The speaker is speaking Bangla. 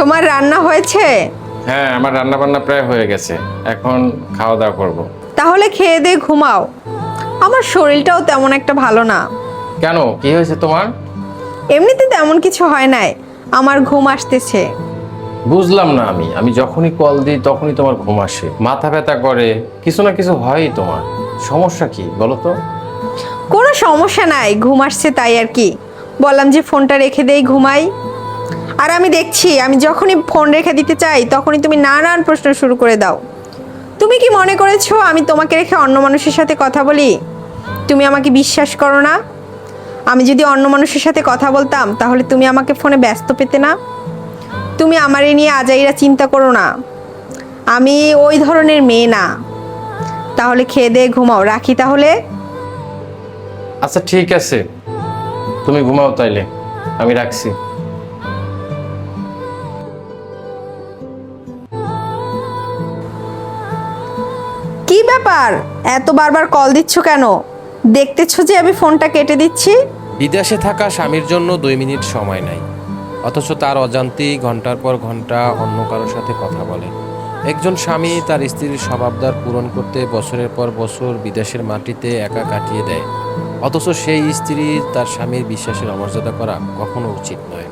তোমার রান্না হয়েছে? হ্যাঁ, আমার রান্না বান্না প্রায় হয়ে গেছে, এখন খাওয়া দাওয়া করব। তাহলে খেয়ে দিয়ে ঘুমাও। আমার শরীরটাও তেমন একটা ভালো না। কেন, কি হয়েছে তোমার? এমনিতে তেমন কিছু হয় নাই, আমার ঘুম আসতেছে। বুঝলাম না, আমি যখনই কল দিই তখনই তোমার ঘুম আসে, মাথা ব্যথা করে, কিছু না কিছু হয়ই তোমার। সমস্যা কি বলো তো? কোনো সমস্যা নাই, ঘুম আসছে তাই আর কি। বললাম যে ফোনটা রেখে দেই, ঘুমাই। আর আমি দেখছি, আমি যখনই ফোন রেখে দিতে চাই তখনই তুমি নানান প্রশ্ন শুরু করে দাও। তুমি কি মনে করেছো আমি তোমাকে রেখে অন্য মানুষের সাথে কথা বলি? তুমি আমাকে বিশ্বাস করো না? আমি যদি অন্য মানুষের সাথে কথা বলতাম তাহলে তুমি আমাকে ফোনে ব্যস্ত পেতে না। তুমি আমারে নিয়ে আজাইরা চিন্তা করো না, আমি ওই ধরনের মেয়ে না। তাহলে খেয়ে দিয়ে ঘুমাও, রাখি তাহলে। আচ্ছা ঠিক আছে, তুমি ঘুমাও তাইলে, আমি রাখছি। কি ব্যাপার, এত বারবার কল দিচ্ছ কেন? দেখতেছো যে আমি ফোনটা কেটে দিচ্ছি। বিদেশে থাকা স্বামীর জন্য 2 মিনিট সময় নাই, অথচ তার অজান্তেই ঘন্টার পর ঘন্টা অন্য কারোর সাথে কথা বলে। একজন স্বামী তার স্ত্রীর স্বভাবদার পূরণ করতে বছরের পর বছর বিদেশের মাটিতে একা কাটিয়ে দেয়, অথচ সেই স্ত্রী তার স্বামীর বিশ্বাসের অমর্যাদা করা কখনো উচিত নয়।